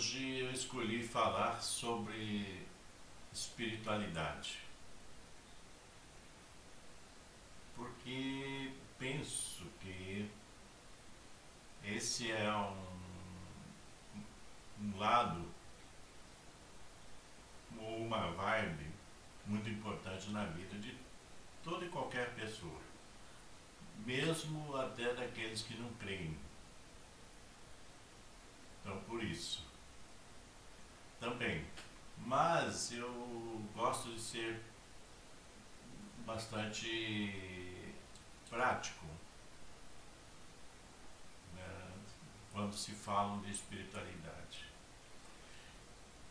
Hoje eu escolhi falar sobre espiritualidade, porque penso que esse é um lado ou uma vibe muito importante na vida de toda e qualquer pessoa, mesmo até daqueles que não creem. Então, por isso também. Mas eu gosto de ser bastante prático, né, quando se fala de espiritualidade.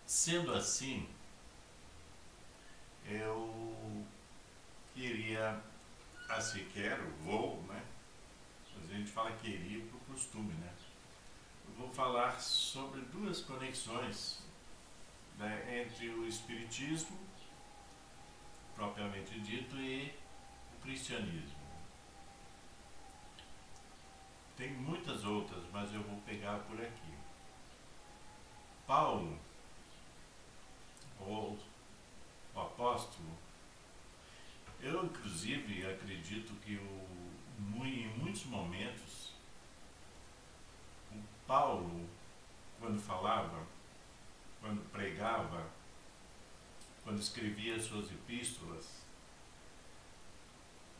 Sendo assim, eu queria, né? A gente fala queria por costume, né? Eu vou falar sobre duas conexões, né, entre o espiritismo propriamente dito e o cristianismo. Tem muitas outras, mas eu vou pegar por aqui. Paulo, ou o apóstolo, eu inclusive acredito que em muitos momentos o Paulo, quando falava, quando pregava, quando escrevia suas epístolas,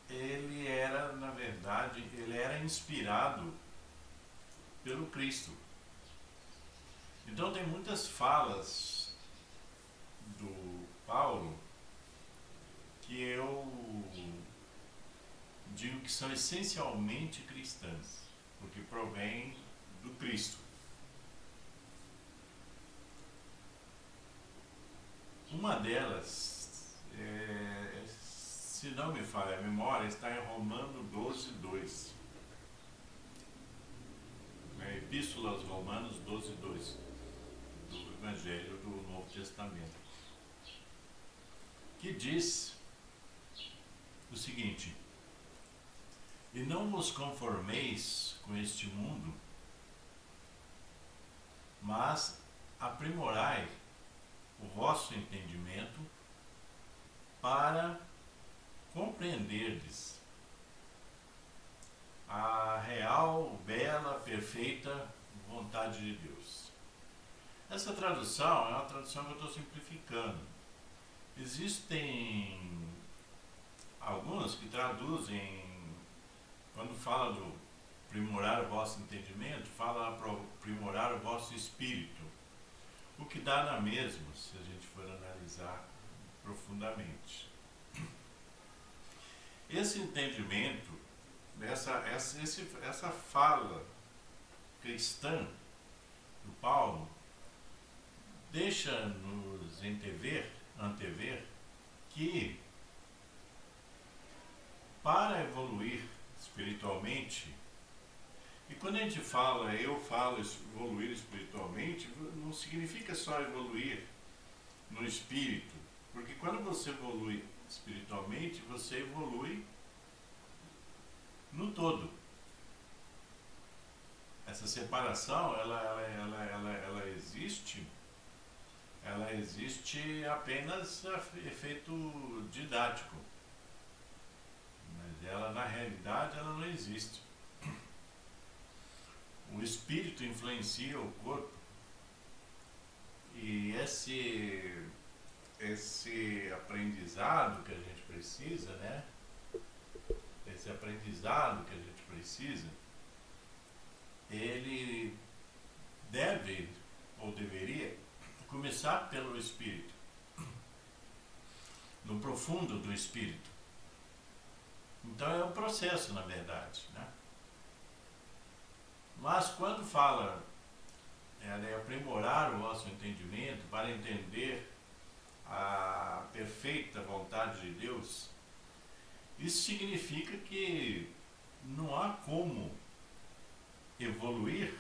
ele era, na verdade, ele era inspirado pelo Cristo. Então tem muitas falas do Paulo que eu digo que são essencialmente cristãs, porque provém do Cristo. Uma delas, se não me falha a memória, está em Romanos 12:2. Epístola aos Romanos 12:2, do Evangelho do Novo Testamento, que diz o seguinte: e não vos conformeis com este mundo, mas aprimorai o vosso entendimento para compreenderdes a real, bela, perfeita vontade de Deus. Essa tradução é uma tradução que eu estou simplificando. Existem algumas que traduzem, quando fala do aprimorar o vosso entendimento, fala aprimorar o vosso espírito, o que dá na mesma, se a gente for analisar profundamente. Esse entendimento, essa fala cristã do Paulo, deixa-nos antever que para evoluir espiritualmente, e quando a gente fala, evoluir espiritualmente, não significa só evoluir no espírito, porque quando você evolui espiritualmente, você evolui no todo. Essa separação, ela existe apenas a efeito didático, mas ela, na realidade, ela não existe. O espírito influencia o corpo, e esse aprendizado que a gente precisa, né? Esse aprendizado que a gente precisa, ele deve ou deveria começar pelo espírito, no profundo do espírito. Então é um processo, na verdade, né? Mas quando fala aprimorar o vosso entendimento para entender a perfeita vontade de Deus, isso significa que não há como evoluir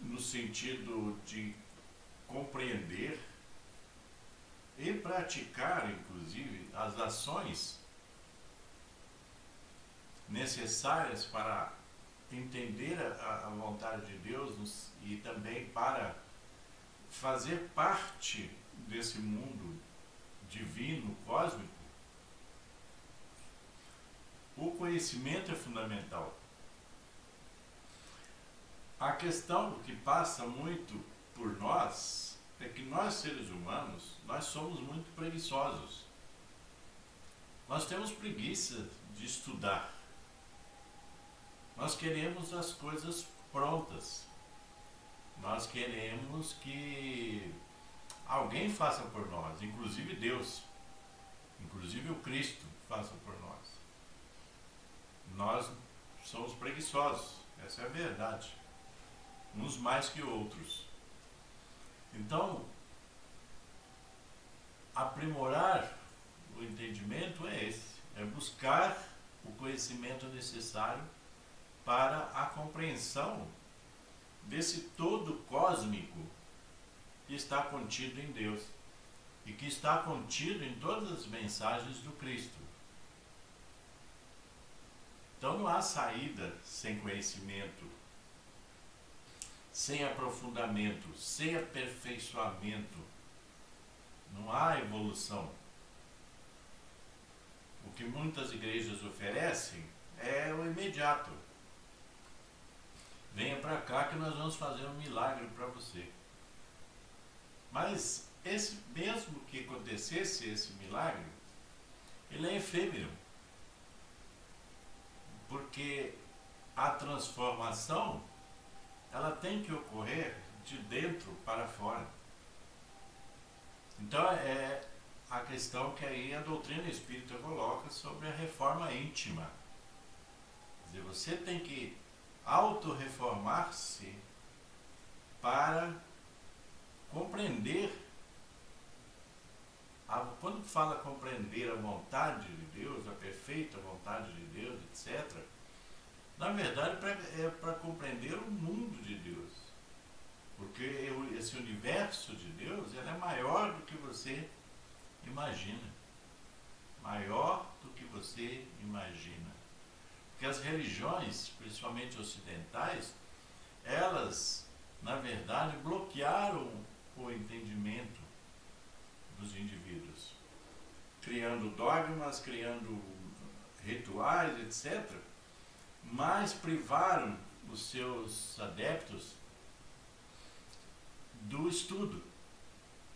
no sentido de compreender e praticar, inclusive, as ações necessárias para entender a vontade de Deus e também para fazer parte desse mundo divino, cósmico, o conhecimento é fundamental. A questão que passa muito por nós é que nós, seres humanos, nós somos muito preguiçosos. Nós temos preguiça de estudar. Nós queremos as coisas prontas. Nós queremos que alguém faça por nós, inclusive Deus, inclusive o Cristo faça por nós. Nós somos preguiçosos, essa é a verdade, uns mais que outros. Então, aprimorar o entendimento é esse, é buscar o conhecimento necessário para a compreensão desse todo cósmico que está contido em Deus e que está contido em todas as mensagens do Cristo. Então não há saída sem conhecimento, sem aprofundamento, sem aperfeiçoamento. Não há evolução. O que muitas igrejas oferecem é o imediato. Venha para cá que nós vamos fazer um milagre para você. Mas mesmo que acontecesse esse milagre, ele é efêmero. Porque a transformação, ela tem que ocorrer de dentro para fora. Então é a questão que aí a doutrina espírita coloca sobre a reforma íntima. Quer dizer, você tem que autorreformar-se para compreender. Quando fala compreender a vontade de Deus, a perfeita vontade de Deus, etc., na verdade é para compreender o mundo de Deus. Porque esse universo de Deus, ele é maior do que você imagina. Maior do que você imagina. Porque as religiões, principalmente ocidentais, elas, na verdade, bloquearam o entendimento dos indivíduos, criando dogmas, criando rituais, etc., mas privaram os seus adeptos do estudo,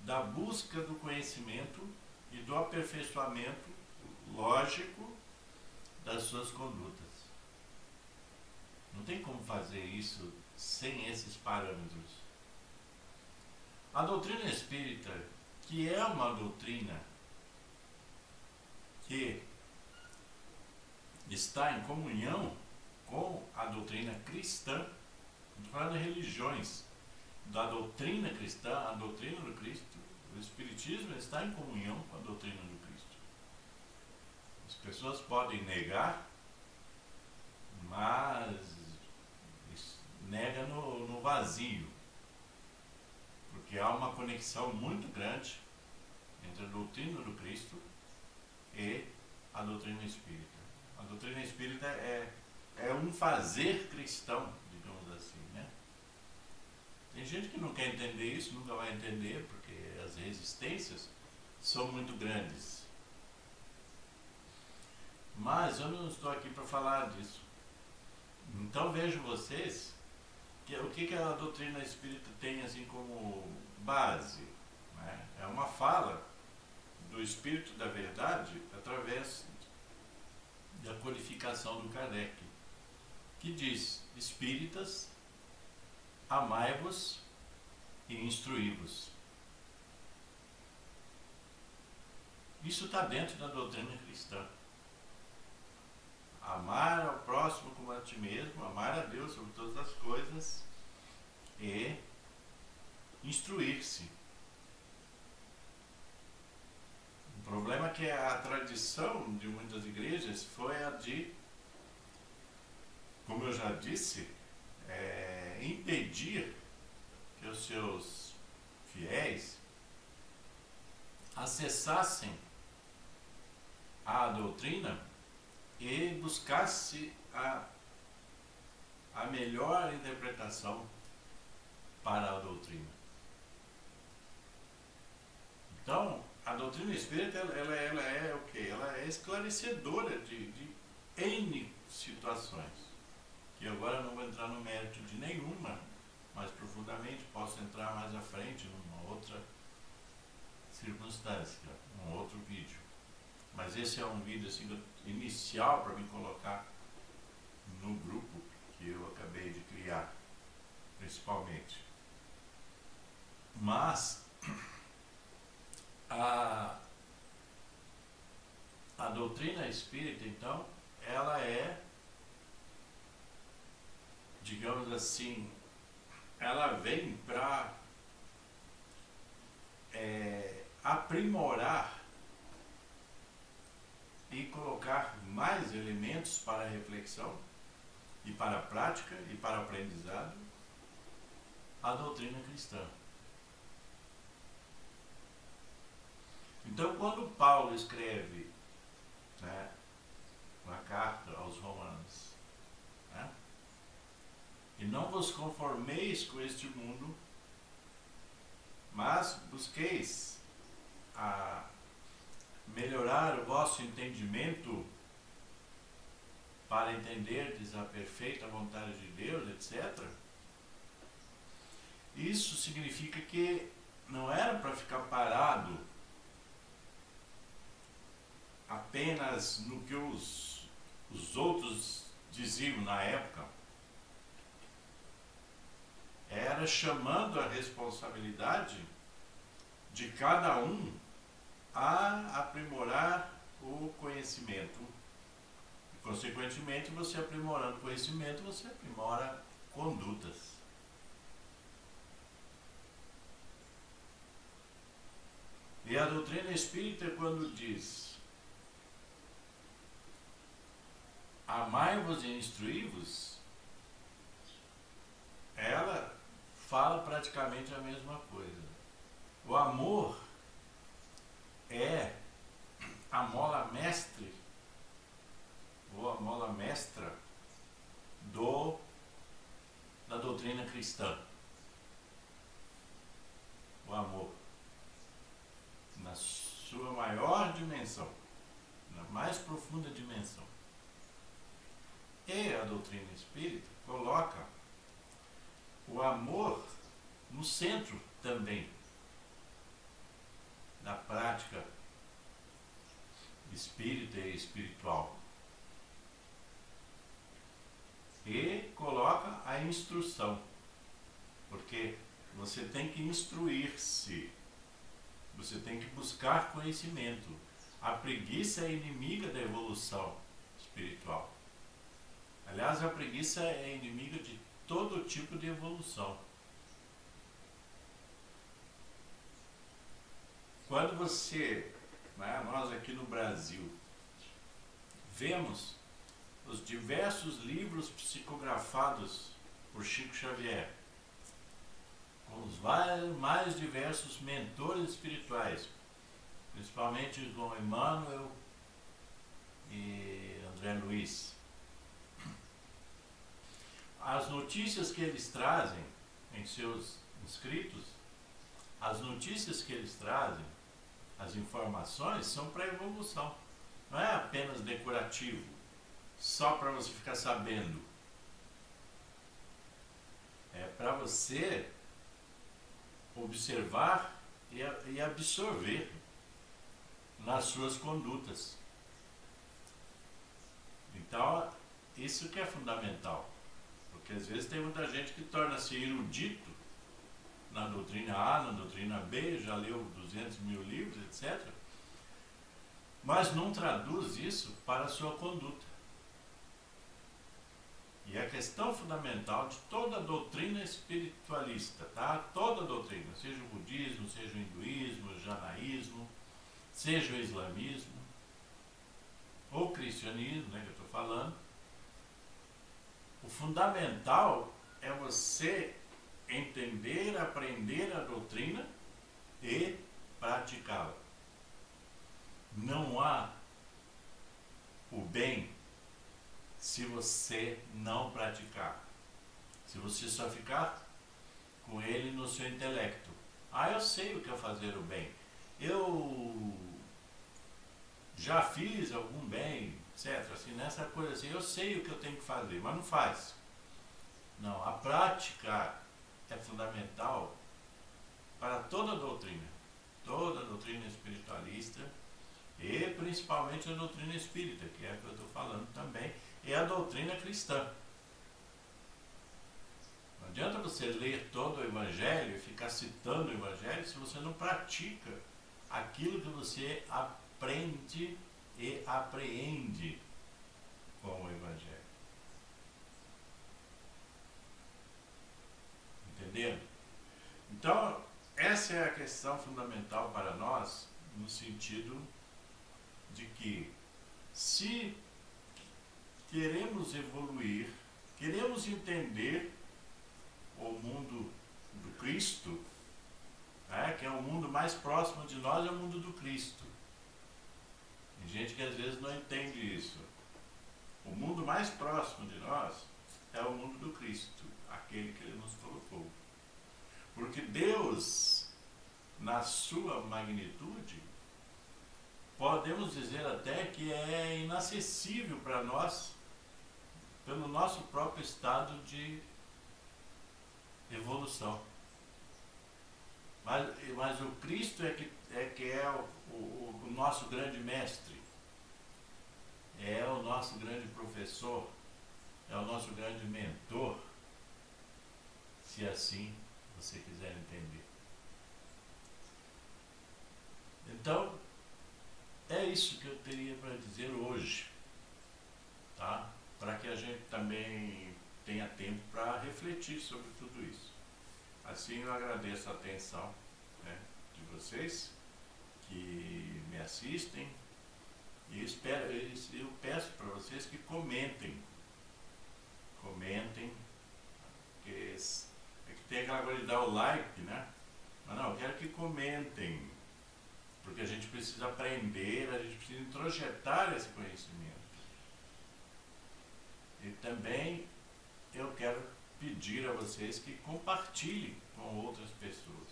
da busca do conhecimento e do aperfeiçoamento lógico das suas condutas. Não tem como fazer isso sem esses parâmetros. A doutrina espírita, que é uma doutrina que está em comunhão com a doutrina cristã, não falando de religiões, da doutrina cristã, a doutrina do Cristo, o Espiritismo está em comunhão com a doutrina do Cristo. As pessoas podem negar, mas nega no vazio, porque há uma conexão muito grande entre a doutrina do Cristo e a doutrina espírita. A doutrina espírita é um fazer cristão, digamos assim, né? Tem gente que não quer entender isso, nunca vai entender, porque as resistências são muito grandes. Mas eu não estou aqui para falar disso. Então vejo vocês o que a doutrina espírita tem assim como base, né? É uma fala do Espírito da Verdade através da codificação do Kardec, que diz: espíritas, amai-vos e instruí-vos. Isso está dentro da doutrina cristã. Amar ao próximo como a ti mesmo, amar a Deus sobre todas as coisas e instruir-se. O problema é que a tradição de muitas igrejas foi a de, como eu já disse, impedir que os seus fiéis acessassem a doutrina e buscasse a melhor interpretação para a doutrina. Então, a doutrina espírita, ela é o quê? Ela é esclarecedora de N situações, que agora não vou entrar no mérito de nenhuma mais profundamente, posso entrar mais à frente numa outra circunstância, num outro vídeo. Mas esse é um vídeo assim, inicial para me colocar no grupo que eu acabei de criar, principalmente. Mas a doutrina espírita, então, ela é, digamos assim, ela vem para aprimorar e colocar mais elementos para a reflexão e para a prática e para o aprendizado a doutrina cristã. Então, quando Paulo escreve, né, uma carta aos Romanos, né, e não vos conformeis com este mundo, mas busqueis a melhorar o vosso entendimento para entenderdes a perfeita vontade de Deus, etc. Isso significa que não era para ficar parado apenas no que os outros diziam na época. Era chamando a responsabilidade de cada um a aprimorar o conhecimento. E, consequentemente, você aprimorando o conhecimento, você aprimora condutas. E a doutrina espírita, quando diz amai-vos e instruí-vos, ela fala praticamente a mesma coisa. O amor é a mola mestre, ou a mola mestra da doutrina cristã. O amor, na sua maior dimensão, na mais profunda dimensão. E a doutrina espírita coloca o amor no centro também da prática espírita e espiritual. E coloca a instrução, porque você tem que instruir-se, você tem que buscar conhecimento. A preguiça é inimiga da evolução espiritual. Aliás, a preguiça é inimiga de todo tipo de evolução. Quando você, né, nós aqui no Brasil, vemos os diversos livros psicografados por Chico Xavier, com os mais diversos mentores espirituais, principalmente João Emmanuel e André Luiz. As notícias que eles trazem em seus escritos, as notícias que eles trazem, as informações, são para a evolução. Não é apenas decorativo, só para você ficar sabendo. É para você observar e absorver nas suas condutas. Então, isso que é fundamental. Porque às vezes tem muita gente que torna-se erudito na doutrina A, na doutrina B, já leu 200 mil livros, etc. Mas não traduz isso para a sua conduta. E a questão fundamental de toda a doutrina espiritualista, tá? Toda a doutrina, seja o budismo, seja o hinduísmo, o janaísmo, seja o islamismo, ou o cristianismo, né, que eu estou falando, o fundamental é você entender, aprender a doutrina e praticá-la. Não há o bem se você não praticar. Se você só ficar com ele no seu intelecto. Ah, eu sei o que é fazer o bem. Eu já fiz algum bem, etc. Assim, nessa coisa assim, eu sei o que eu tenho que fazer, mas não faz. Não, a prática é fundamental para toda a doutrina espiritualista e principalmente a doutrina espírita, que é a que eu estou falando também, e a doutrina cristã. Não adianta você ler todo o Evangelho e ficar citando o Evangelho se você não pratica aquilo que você aprende e apreende com o Evangelho. Entenderam? Então, essa é a questão fundamental para nós, no sentido de que, se queremos evoluir, queremos entender o mundo do Cristo, que é o mundo mais próximo de nós, é o mundo do Cristo. Tem gente que às vezes não entende isso. O mundo mais próximo de nós é o mundo do Cristo, aquele que Ele nos colocou. Porque Deus, na sua magnitude, podemos dizer até que é inacessível para nós, pelo nosso próprio estado de evolução. Mas o Cristo é o nosso grande mestre, é o nosso grande professor, é o nosso grande mentor, se assim você quiser entender. Então, é isso que eu teria para dizer hoje, tá? Para que a gente também tenha tempo para refletir sobre tudo isso. Assim, eu agradeço a atenção, né, de vocês que me assistem e eu peço para vocês que comentem, porque é que tem aquela coisa de dar o like, né? Mas não, eu quero que comentem, porque a gente precisa aprender, a gente precisa introjetar esse conhecimento. E também eu quero pedir a vocês que compartilhem com outras pessoas.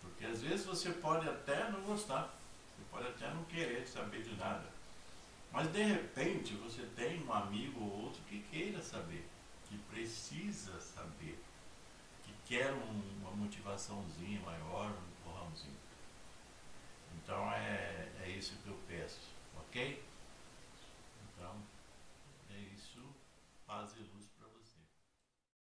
Porque às vezes você pode até não gostar, você pode até não querer saber de nada. Mas de repente você tem um amigo ou outro que queira saber, que precisa saber, que quer uma motivaçãozinha maior, um empurrãozinho. Então é isso que eu peço, ok? Então é isso, paz e luz.